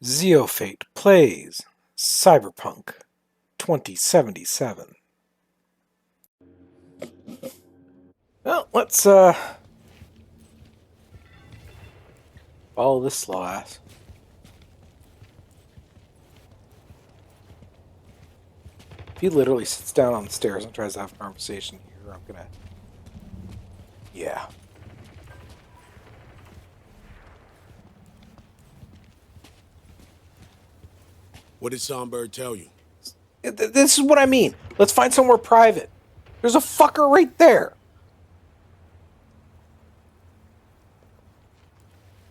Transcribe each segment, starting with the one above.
Zeofate plays Cyberpunk 2077. Well, let's follow this slow ass. If he literally sits down on the stairs and tries to have a conversation here, I'm gonna... Yeah. What did Songbird tell you? This is what I mean. Let's find somewhere private. There's a fucker right there.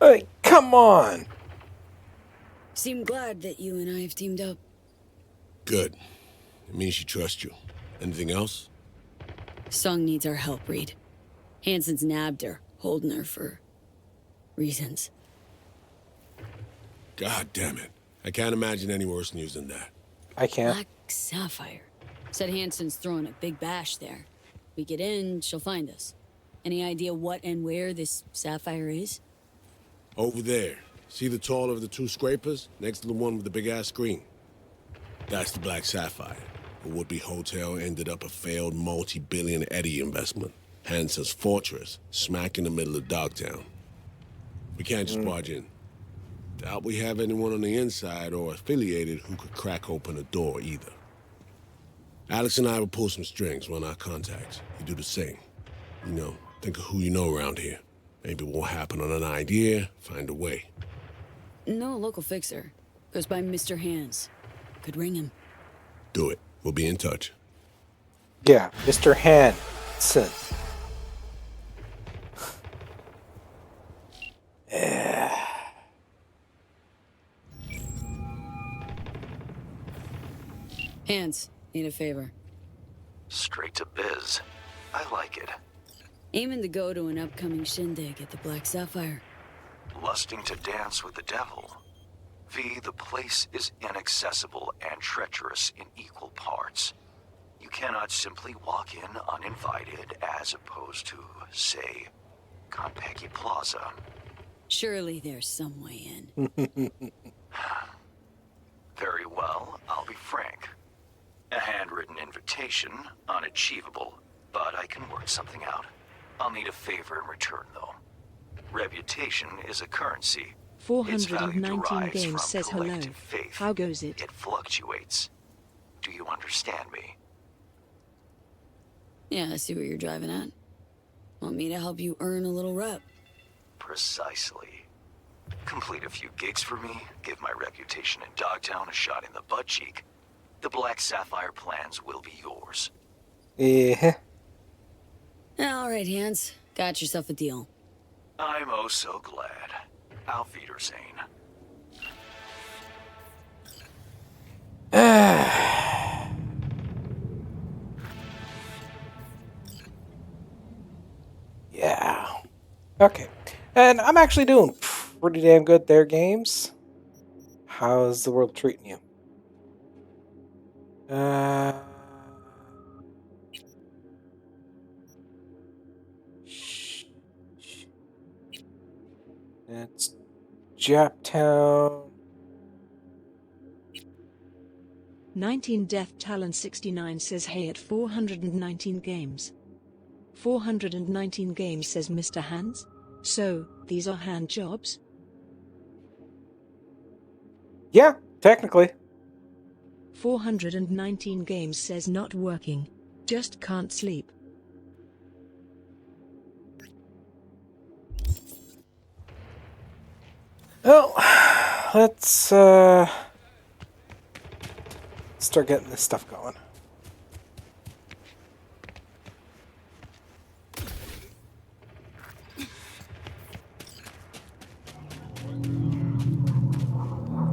Hey, come on. Seem glad that you and I have teamed up. Good. It means she trusts you. Anything else? Song needs our help, Reed. Hansen's nabbed her, holding her for... reasons. God damn it. I can't imagine any worse news than that. I can't. Black Sapphire. Said Hansen's throwing a big bash there. We get in, she'll find us. Any idea what and where this Sapphire is? Over there. See the taller of the two scrapers? Next to the one with the big-ass screen. That's the Black Sapphire. A would-be hotel ended up a failed multi-billion Eddie investment. Hansen's fortress, smack in the middle of Dogtown. We can't just barge in. Doubt we have anyone on the inside or affiliated who could crack open a door either. Alex and I will pull some strings, run our contacts. You do the same. You know, think of who you know around here. Maybe it won't happen on an idea, find a way. No local fixer. Goes by Mr. Hands. Could ring him. Do it. We'll be in touch. Yeah, Mr. Hansen. Yeah. Hands, need a favor. Straight to biz. I like it. Aiming to go to an upcoming shindig at the Black Sapphire. Lusting to dance with the devil. V, the place is inaccessible and treacherous in equal parts. You cannot simply walk in uninvited as opposed to, say, Konpeki Plaza. Surely there's some way in. Very well, I'll be frank. A handwritten invitation, unachievable, but I can work something out. I'll need a favor in return, though. Reputation is a currency. Its value 419 derives games from says hello. collective faith. How goes it? It fluctuates. Do you understand me? Yeah, I see what you're driving at. Want me to help you earn a little rep? Precisely. Complete a few gigs for me, give my reputation in Dogtown a shot in the butt cheek. The Black Sapphire plans will be yours. Yeah. All right, Hands. Got yourself a deal. I'm oh so glad. Auf Wiedersehen. Yeah. Okay. And I'm actually doing pretty damn good there, games. How's the world treating you? It's Japtown. 19 Death Talon 69 says hey at 419 games. 419 games says Mr. Hands. So, these are hand jobs? Yeah, technically. 419 games says not working. Just can't sleep. Well, let's start getting this stuff going.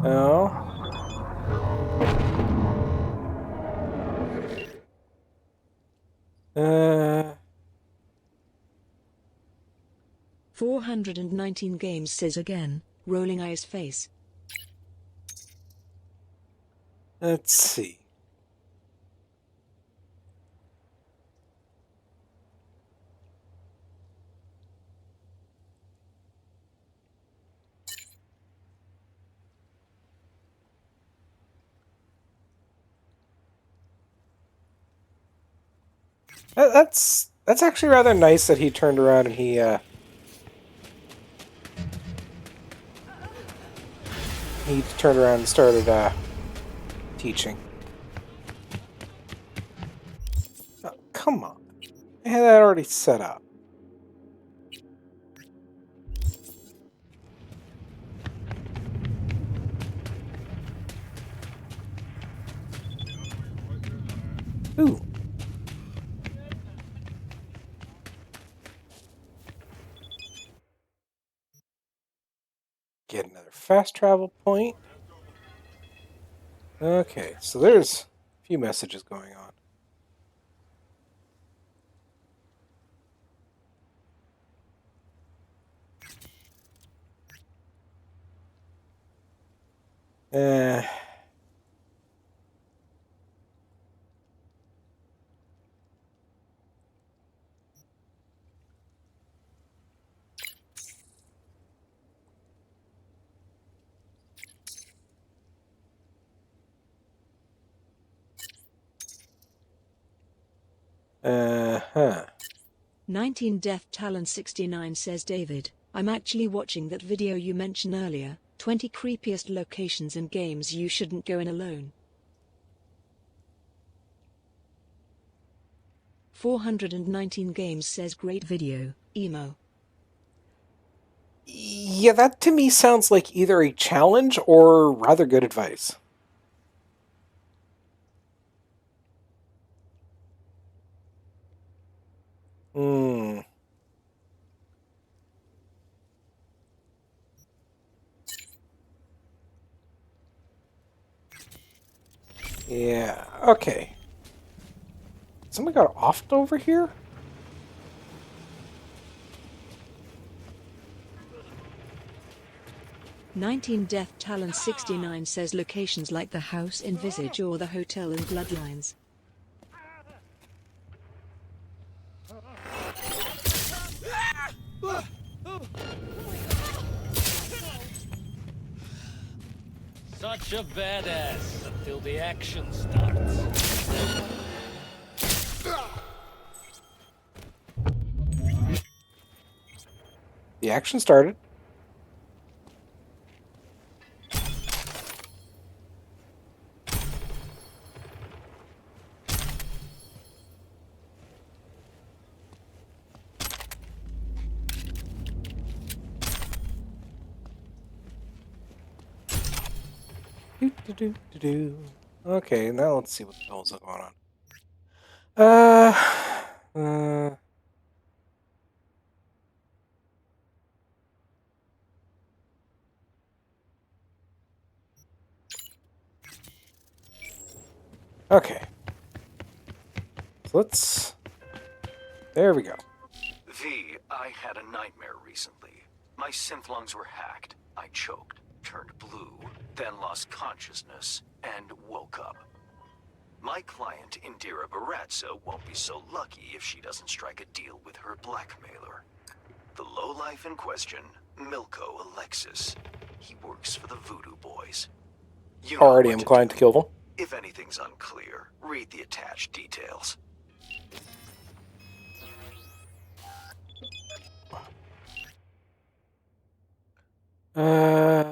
Oh. 419 games says again, rolling eyes face. Let's see. That's actually rather nice that he turned around and he turned around and started teaching. Oh, come on. I had that already set up. Ooh. Get another fast travel point. Okay, so there's a few messages going on. Uh, huh. 19 Death Talon 69 says David, I'm actually watching that video you mentioned earlier, 20 creepiest locations in games you shouldn't go in alone. 419 Games says great video, emo. Yeah, that to me sounds like either a challenge or rather good advice. Hmm. Yeah, okay. Somebody got offed over here? 19 Death Talon 69 says locations like the house in Visage or the hotel in Bloodlines. Such a badass until the action starts. The action started. Do. Okay, now let's see what the hell's going on. Okay. So let's... There we go. V, I had a nightmare recently. My synth lungs were hacked. I choked, turned blue, then lost consciousness, and woke up. My client, Indira Baratza, won't be so lucky if she doesn't strike a deal with her blackmailer. The lowlife in question, Milko Alexis. He works for the Voodoo Boys. You know Already what inclined do. to kill them. If anything's unclear, read the attached details. Uh...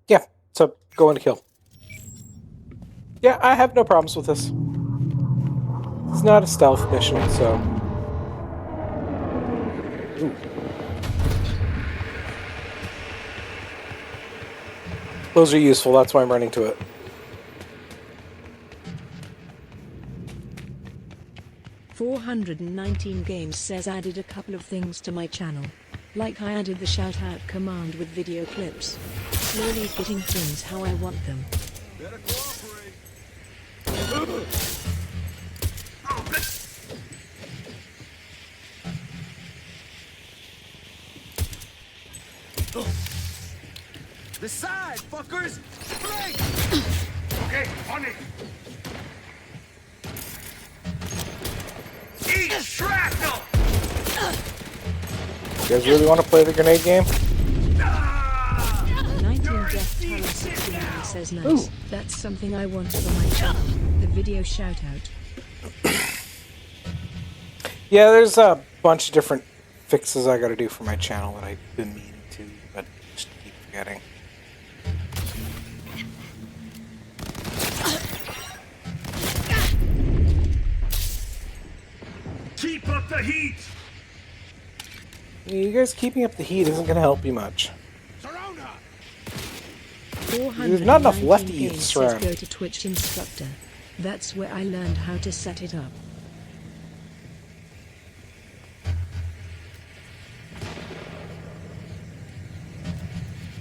Yeah, so go in to kill. Yeah, I have no problems with this. It's not a stealth mission, so... Ooh. Those are useful, that's why I'm running to it. .419 Games says added a couple of things to my channel. Like I added the shout out command with video clips. Slowly getting things how I want them. Better cooperate. This side, fuckers! Break! Okay, on it! Eat shrapnel! guys really want to play the grenade game? 19 Death Talent 69 says nice. Ooh. That's something I want for my channel. The video shout out. Yeah, there's a bunch of different fixes I gotta do for my channel that I've been meaning to, but just keep forgetting. Keep up the heat! You guys keeping up the heat isn't gonna help you much. Surround her! There's not enough left to eat games this says round. go to Twitch instructor. That's where I learned how to set it up.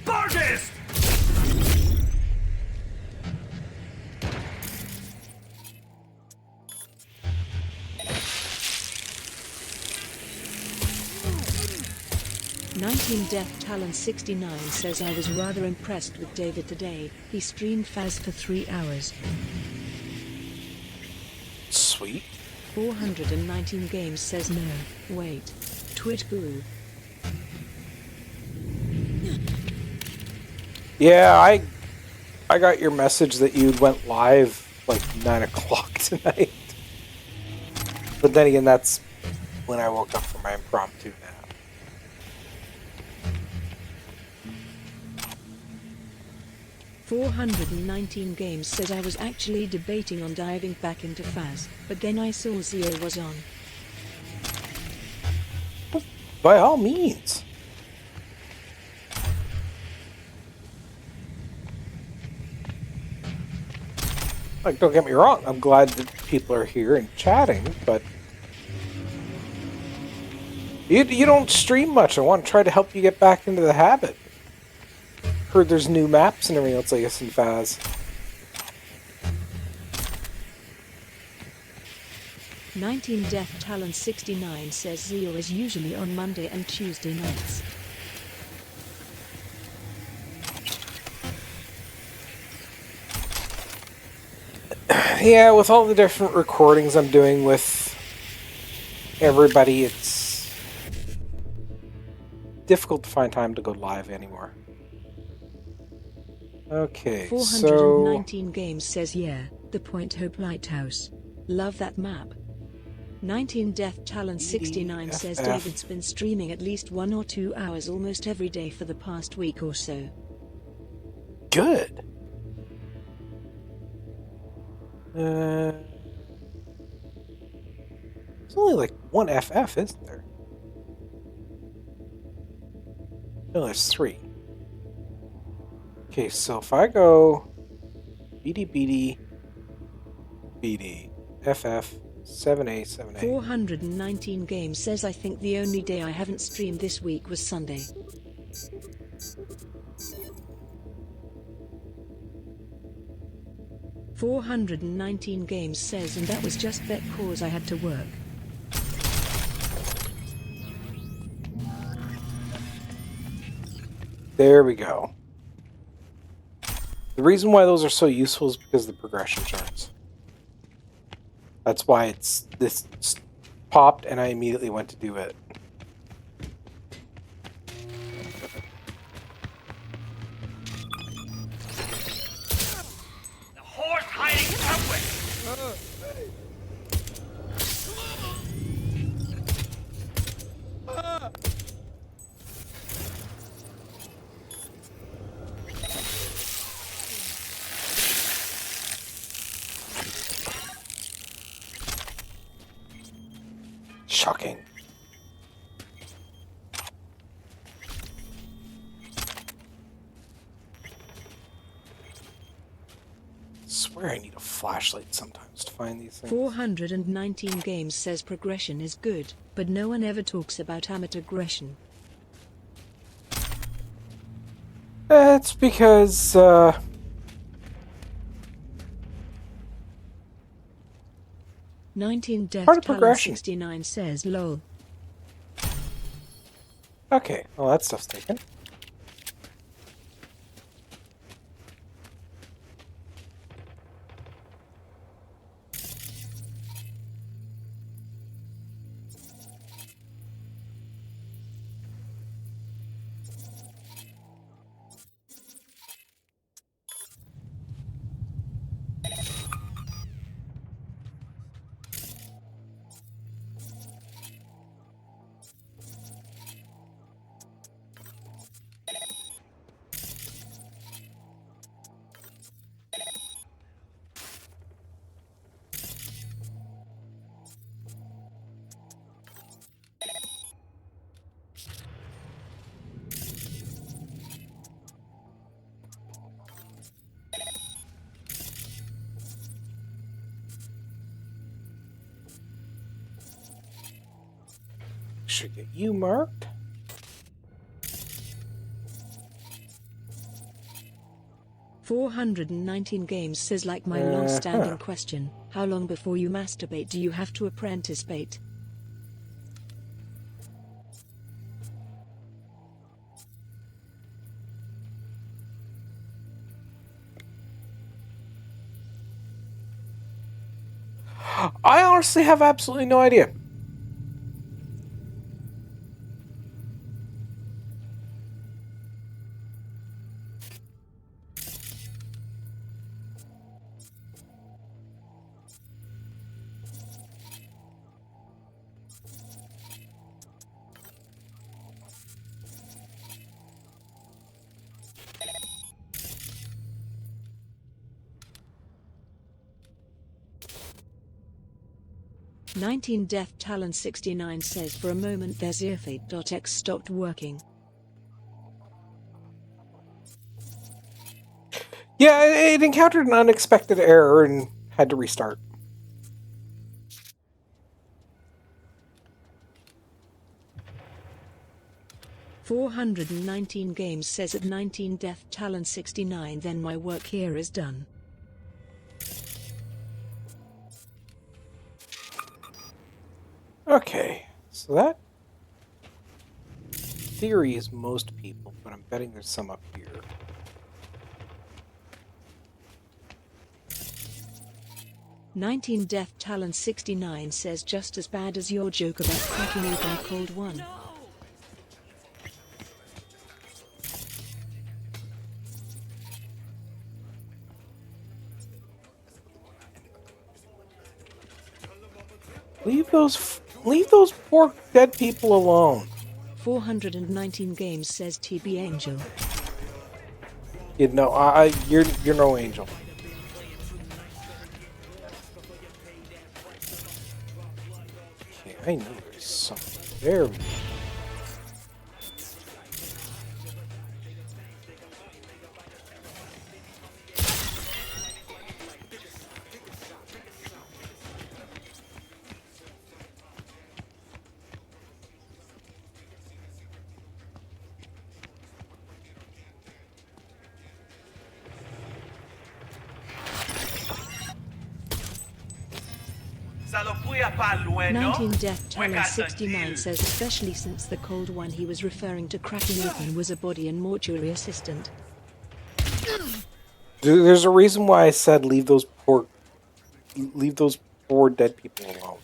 Bargist! Death Talent 69 says I was rather impressed with David today. He streamed Faz for 3 hours. Sweet. 419 games says no. Wait. Twitch Guru. Yeah, I got your message that you went live like 9 o'clock tonight. But then again, that's when I woke up from my impromptu nap. .419 games says I was actually debating on diving back into Faz, but then I saw Zio was on. By all means. Like, don't get me wrong, I'm glad that people are here and chatting, but you don't stream much. I want to try to help you get back into the habit. Heard there's new maps and everything else, I guess, in Faz. Death Talent 69 says Zio is usually on Monday and Tuesday nights. Yeah, with all the different recordings I'm doing with everybody, it's difficult to find time to go live anymore. Okay, 419 games says yeah, the Point Hope Lighthouse. Love that map. 19 Death Talent 69 says David's been streaming at least 1 or 2 hours almost every day for the past week or so. Good. There's only like one FF, isn't there? No, there's 3. Okay, so if I go BD, FF, 7A, 7A. 419 games says I think the only day I haven't streamed this week was Sunday. .419 games says and that was just that cause I had to work. There we go. The reason why those are so useful is because of the progression charts. That's why this popped and I immediately went to do it. The horse hiding somewhere! Shocking. Swear I need a flashlight sometimes to find these things. 419 games says progression is good, but no one ever talks about amateur aggression. That's because, 19 Death Part of Talent progression. 69 says lol. okay, well that stuff's taken. Should get you marked. $419 games says like my long-standing question, how long before you masturbate do you have to apprentice bait? I honestly have absolutely no idea. Death Talon 69 says for a moment their earfate.x stopped working. Yeah, it encountered an unexpected error and had to restart. $419 games says at 19 Death Talon 69 then my work here is done. Okay, so that theory is most people, but I'm betting there's some up here. Death Talon 69 says just as bad as your joke about cracking open a cold one. Leave those poor dead people alone. 419 games says TB Angel. You know, you're no angel. Okay, I knew there's something there. Ça le fouille pas loin, non? 19 Death Talon 69 says especially since the cold one he was referring to cracking open was a body and mortuary assistant. There's a reason why I said leave those poor dead people alone.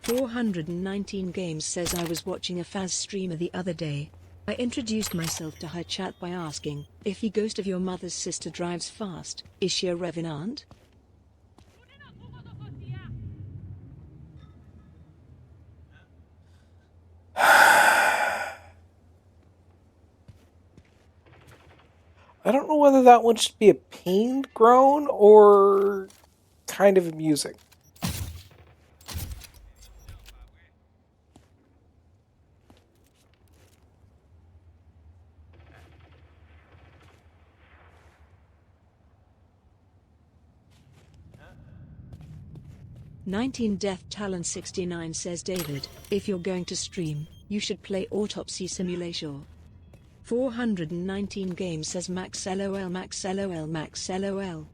$419 games says I was watching a Faz streamer the other day. I introduced myself to her chat by asking, if the ghost of your mother's sister drives fast, is she a revenant? I don't know whether that one should be a pained groan or kind of amusing. Death Talon 69 says David, if you're going to stream, you should play Autopsy Simulation. 419 games says Max LOL Max LOL Max LOL.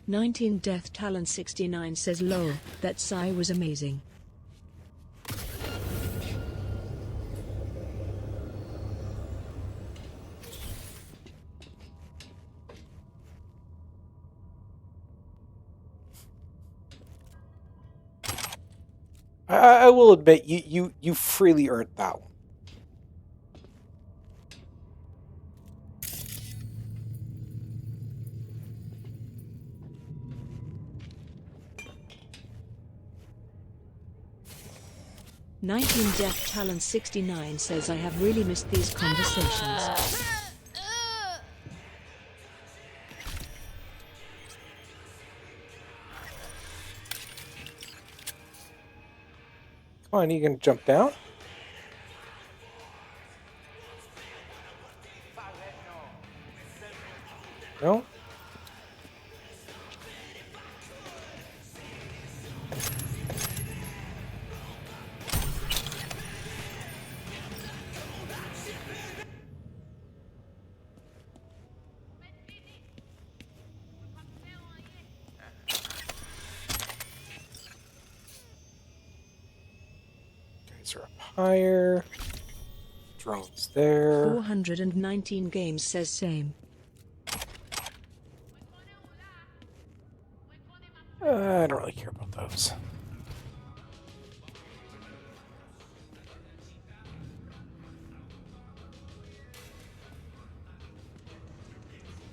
19 Death Talon 69 says lol, that sigh was amazing. I will admit, you freely earned that one. Death Talon 69 says I have really missed these conversations. Come on, you can jump down? These are up higher. Drones there. 419 games says same. I don't really care about those.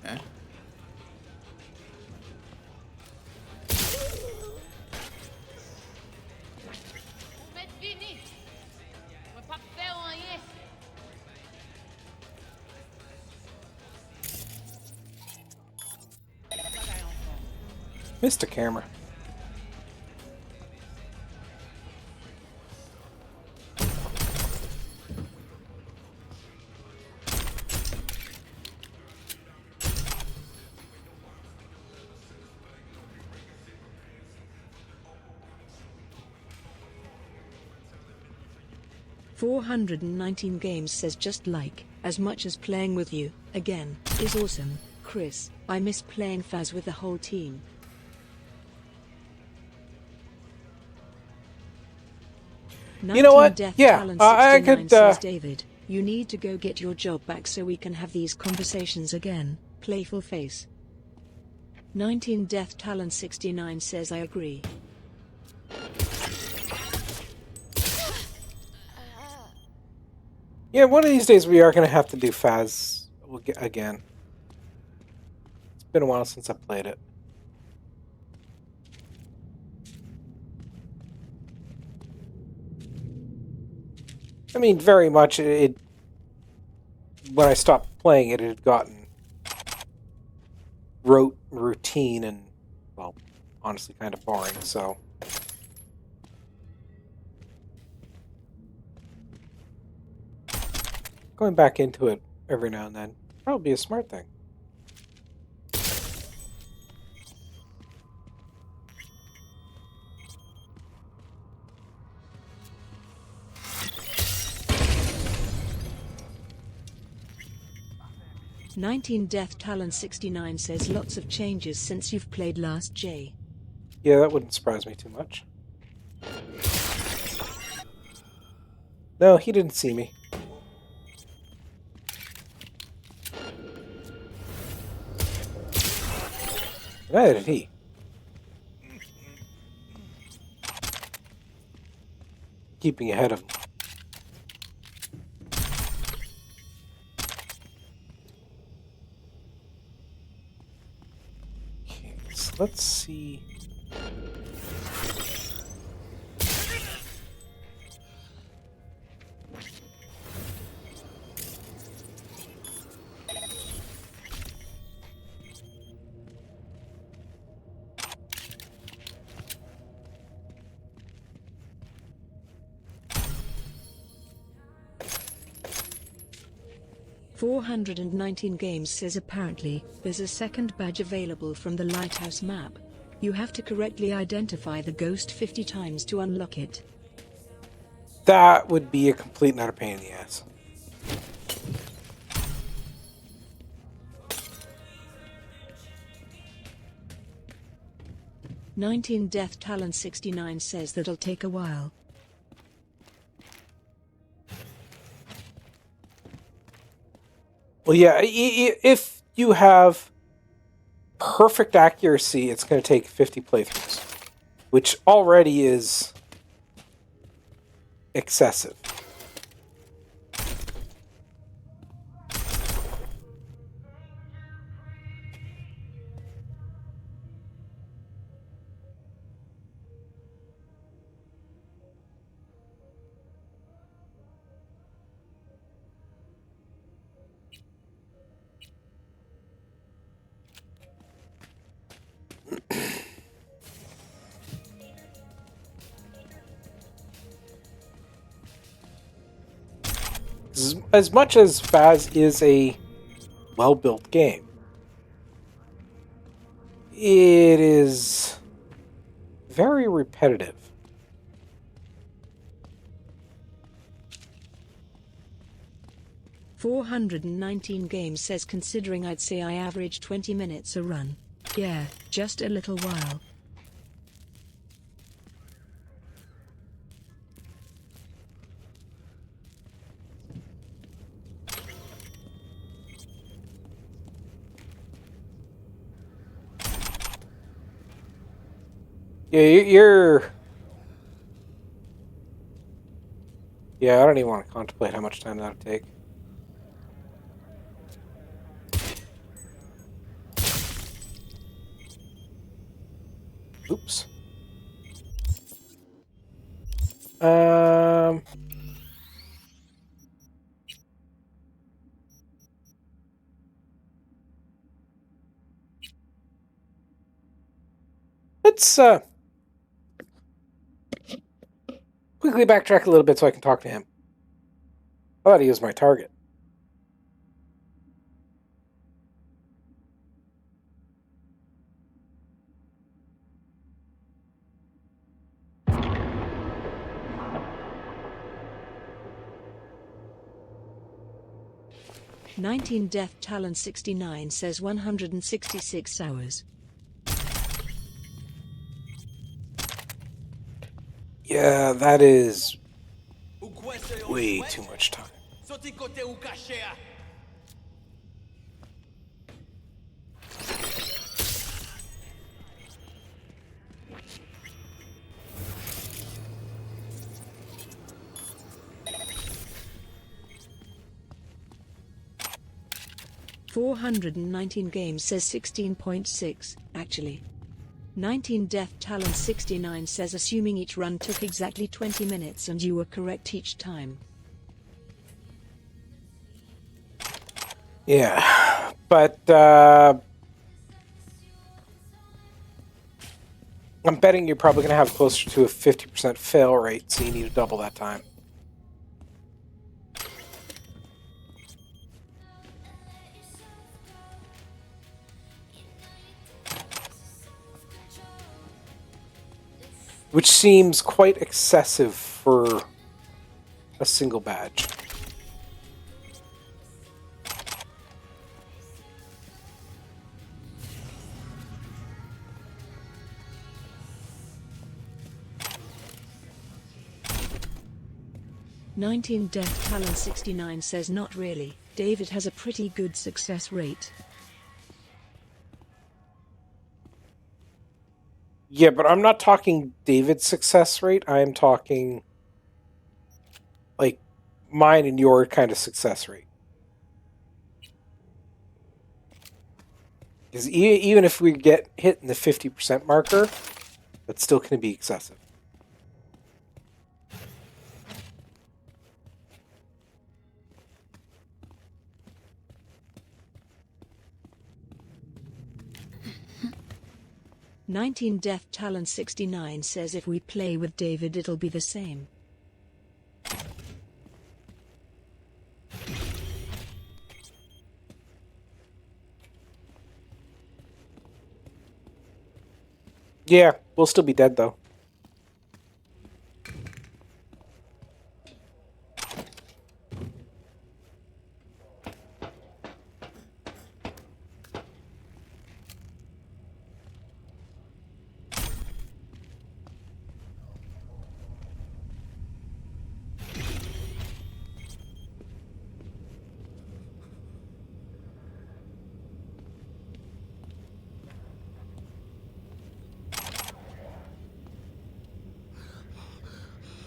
Eh? Missed a camera. $419 games says just like, as much as playing with you, again, is awesome. Chris, I miss playing Faz with the whole team. You know what? Death Yeah, Talon I 69 could, says David, you need to go get your job back so we can have these conversations again. Playful face. 19 Death Talon 69 says I agree. Yeah, one of these days we are going to have to do Faz again. It's been a while since I played it. I mean, very much it when I stopped playing it, it had gotten routine and, well, honestly kind of boring, so... Going back into it every now and then probably a smart thing. Death Talon 69 says lots of changes since you've played last, Jay. Yeah, that wouldn't surprise me too much. No, he didn't see me. Neither did he. Keeping ahead of him. Okay, so let's see. $419 games says apparently, there's a second badge available from the Lighthouse map. You have to correctly identify the ghost 50 times to unlock it. That would be a complete and utter pain in the ass. Death Talon 69 says that'll take a while. Well, yeah, if you have perfect accuracy, it's going to take 50 playthroughs, which already is excessive. As much as Faz is a well-built game, it is very repetitive. $419 games says considering I'd say I average 20 minutes a run. Yeah, just a little while. Yeah, you're... Yeah, I don't even want to contemplate how much time that would take. Oops. Um... Let's quickly backtrack a little bit so I can talk to him. I thought he was my target. Death Talon 69 says 166 hours. Yeah, that is way too much time. 419 games says 16.6, actually. 19 Death Talon 69 says assuming each run took exactly 20 minutes and you were correct each time. Yeah, but I'm betting you're probably going to have closer to a 50% fail rate, so you need to double that time. Which seems quite excessive for a single badge. Death Talon 69 says not really. David has a pretty good success rate. Yeah, but I'm not talking David's success rate. I am talking like mine and your kind of success rate. Because even if we get hit in the 50% marker, that's still going to be excessive. Death Talon 69 says if we play with David it'll be the same. Yeah, we'll still be dead though.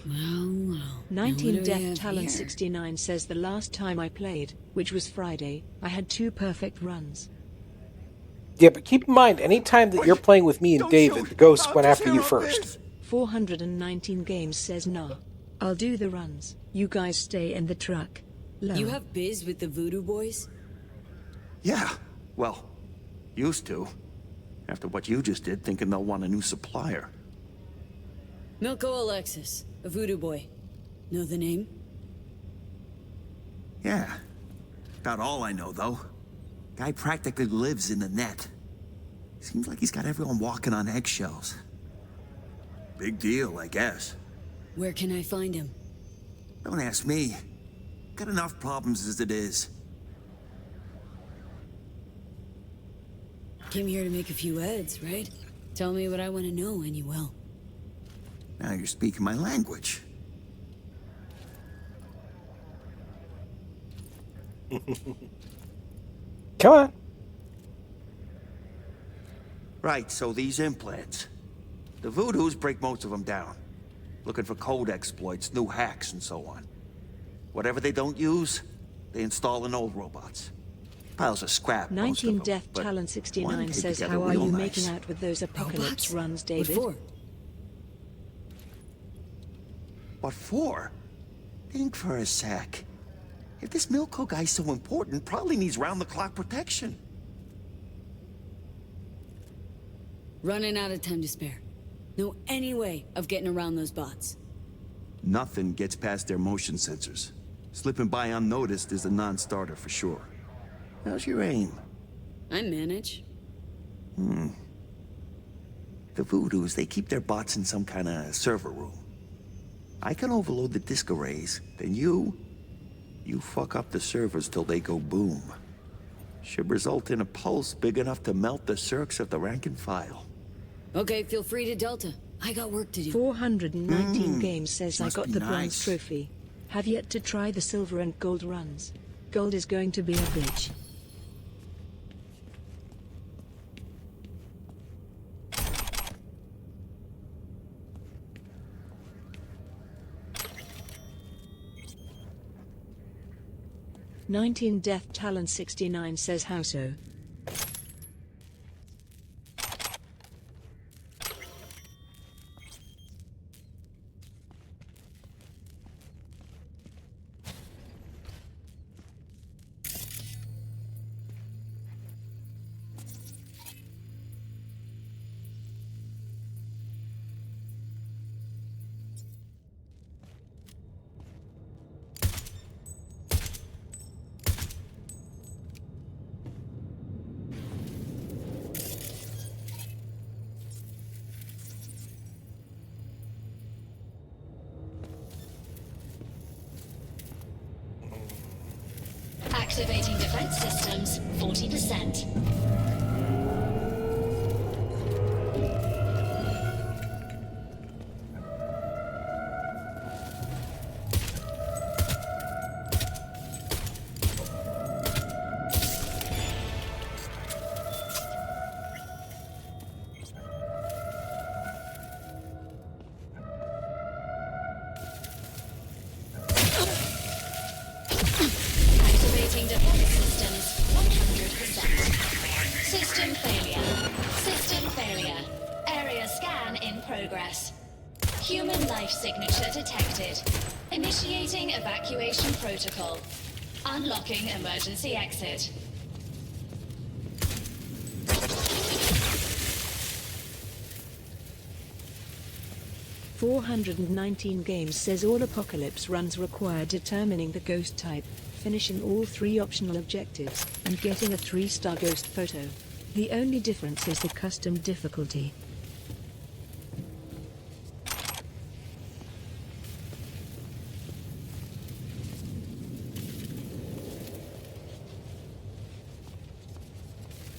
Well. 19 Death Talon 69 says the last time I played, which was Friday, I had 2 perfect runs. Yeah, but keep in mind, anytime that you're playing with me and David, the ghost went after you first. 419 games says nah. I'll do the runs. You guys stay in the truck. Lower. You have biz with the Voodoo Boys? Yeah, well, used to. After what you just did, thinking they'll want a new supplier. Milko Alexis, a Voodoo Boy. Know the name? Yeah. About all I know, though. Guy practically lives in the net. Seems like he's got everyone walking on eggshells. Big deal, I guess. Where can I find him? Don't ask me. Got enough problems as it is. Came here to make a few ads, right? Tell me what I want to know, and you will. Now you're speaking my language. Come on. Right, so these implants. The Voodoos break most of them down. Looking for code exploits, new hacks, and so on. Whatever they don't use, they install in old robots. Piles of scrap, most of 19 them, Death but Talon one 69 came says, together how are real you nice. making out with those apocalypse Robots? runs, What David? for? What for? Think for a sec. If this Milko guy's so important, probably needs round-the-clock protection. Running out of time to spare. Know any way of getting around those bots? Nothing gets past their motion sensors. Slipping by unnoticed is a non-starter for sure. How's your aim? I manage. The Voodoos, they keep their bots in some kind of server room. I can overload the disk arrays, then you fuck up the servers till they go boom. Should result in a pulse big enough to melt the circs of the rank and file. Okay, feel free to Delta. I got work to do. 419 Games says, I must got be the bronze nice. trophy. Have yet to try the silver and gold runs. Gold is going to be a bitch. "19 Death Talon 69 says, how so? Activating defense systems, 40%. Activating defense systems, 100%. System failure. System failure. Area scan in progress. Human life signature detected. Initiating evacuation protocol. Unlocking emergency exit. "419 Games says all apocalypse runs require determining the ghost type, finishing all 3 optional objectives, and getting a 3-star ghost photo. The only difference is the custom difficulty."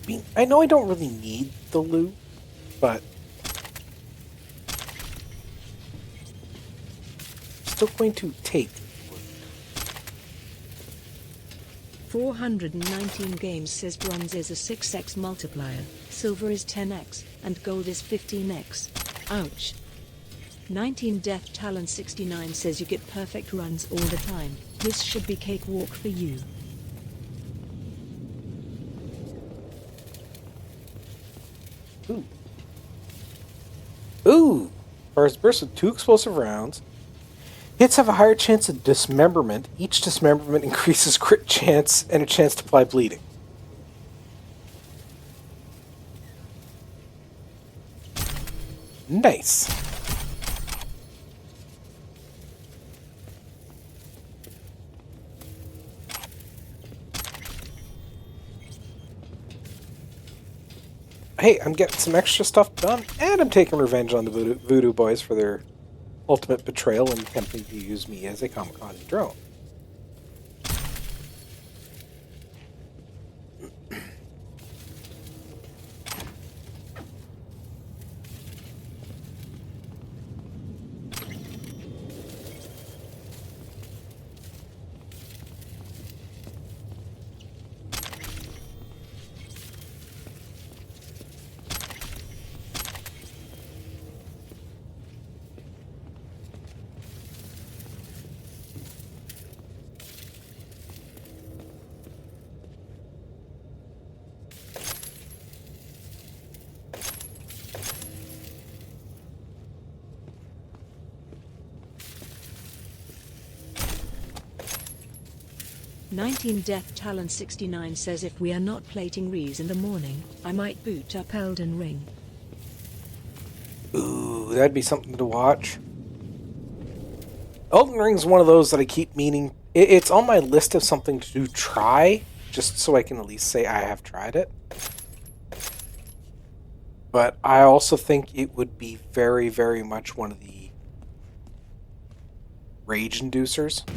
I mean, I know I don't really need the loot, but still going to take. 419 Games says bronze is a 6x multiplier, silver is 10x, and gold is 15x. Ouch. 19 Death Talon 69 says you get perfect runs all the time. This should be cakewalk for you. Ooh! First burst with 2 explosive rounds. Hits have a higher chance of dismemberment. Each dismemberment increases crit chance and a chance to apply bleeding. Nice. Hey, I'm getting some extra stuff done, and I'm taking revenge on the Voodoo Boys for their ultimate betrayal and attempting to use me as a kamikaze drone. 19 Death Talon 69 says if we are not plating Rees in the morning, I might boot up Elden Ring. Ooh, that'd be something to watch. Elden Ring's one of those that I keep meaning. It's on my list of something to try, just so I can at least say I have tried it. But I also think it would be very, very much one of the rage inducers.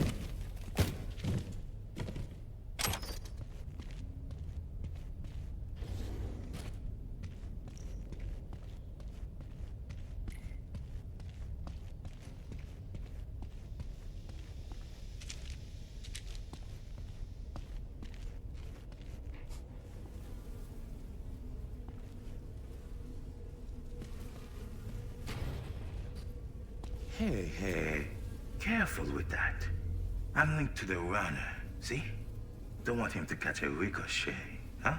Hey, careful with that. I'm linked to the runner, see? Don't want him to catch a ricochet, huh?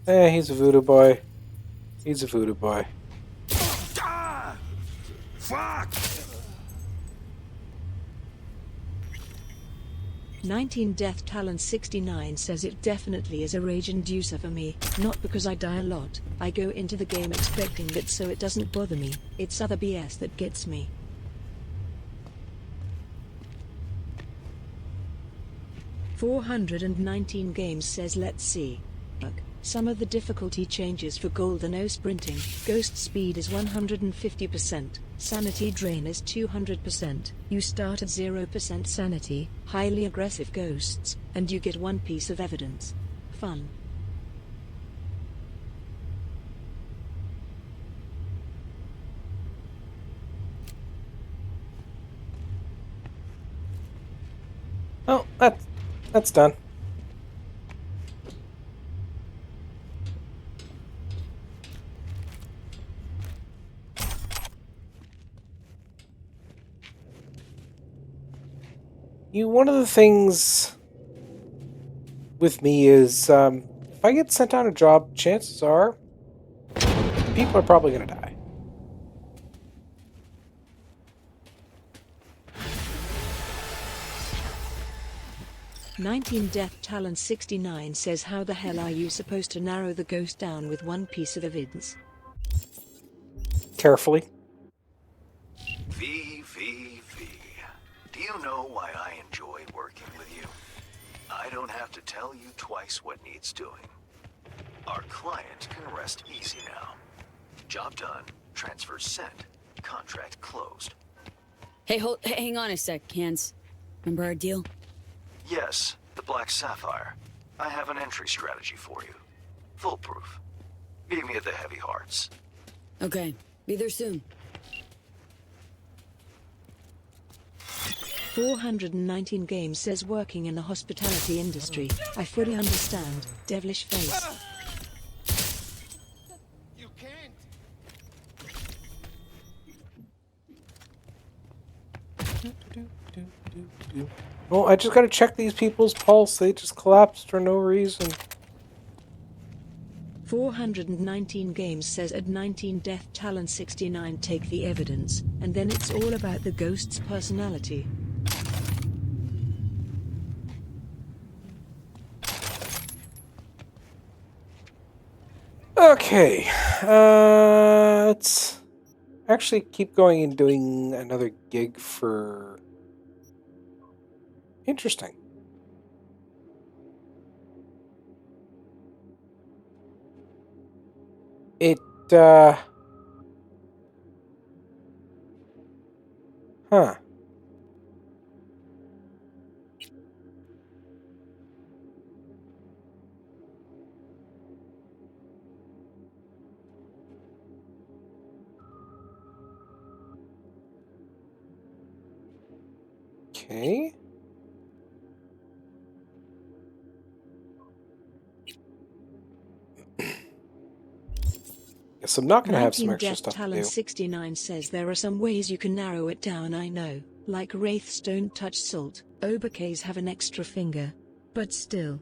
He's a voodoo boy. He's a voodoo boy. Ah! Fuck! 19 Death Talon 69 says it definitely is a rage inducer for me, not because I die a lot, I go into the game expecting that so it doesn't bother me, it's other BS that gets me. $419 Games says let's see. Some of the difficulty changes for gold are no sprinting, ghost speed is 150%, sanity drain is 200%, you start at 0% sanity, highly aggressive ghosts, and you get one piece of evidence. Fun. Oh, that's done. One of the things with me is, if I get sent on a job, chances are people are probably going to die. "19 Death Talon 69 says how the hell are you supposed to narrow the ghost down with one piece of evidence? Carefully. V. Do you know why I enjoy working with you? I don't have to tell you twice what needs doing. Our client can rest easy now. Job done, transfer sent, contract closed. Hey, hang on a sec, Hans. Remember our deal? Yes, the Black Sapphire. I have an entry strategy for you. Foolproof. Meet me at the Heavy Hearts. Okay, be there soon. 419 Games says working in the hospitality industry, I fully understand, devilish face. You can't. Well, I just gotta check these people's pulse. They just collapsed for no reason. 419 Games says at 19 Death Talon 69 take the evidence, and then it's all about the ghost's personality. Okay, let's actually keep going and doing another gig for... Interesting. It, Huh. Okay. Guess I'm not going to have some extra stuff to Talon do. 69 says there are some ways you can narrow it down, I know, like Wraiths don't touch salt, Oberkays have an extra finger. But still.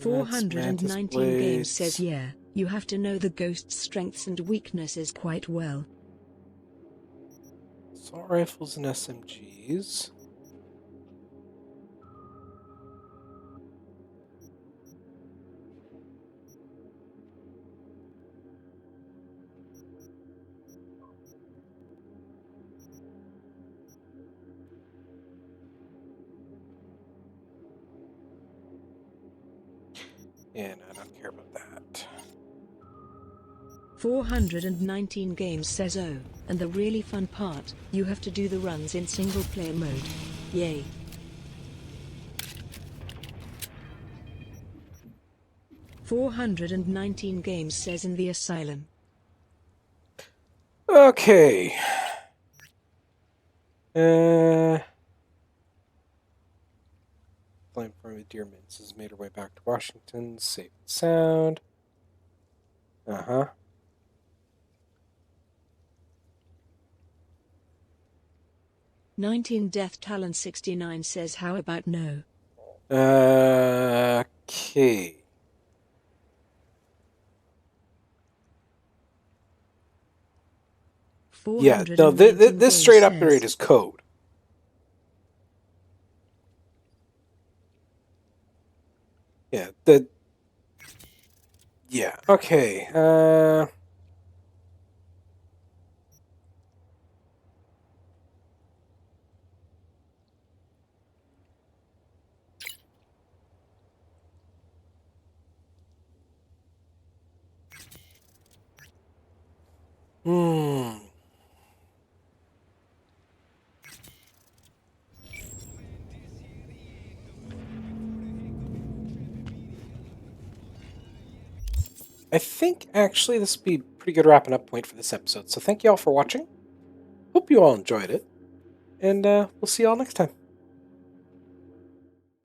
419 Games says yeah, you have to know the ghost's strengths and weaknesses quite well. Assault rifles and SMGs. Yeah, no, I don't care about that. 419 Games says oh, and the really fun part, you have to do the runs in single player mode. Yay. $419 Games says in the asylum. Okay. Flying from a deer mints has made her way back to Washington, safe and sound. Uh-huh. $19 Death Talon 69 says how about no? Okay. Yeah, no, this straight up narrate is code. Yeah, yeah, okay. I think actually this would be a pretty good wrapping up point for this episode. So thank you all for watching. Hope you all enjoyed it. And we'll see you all next time.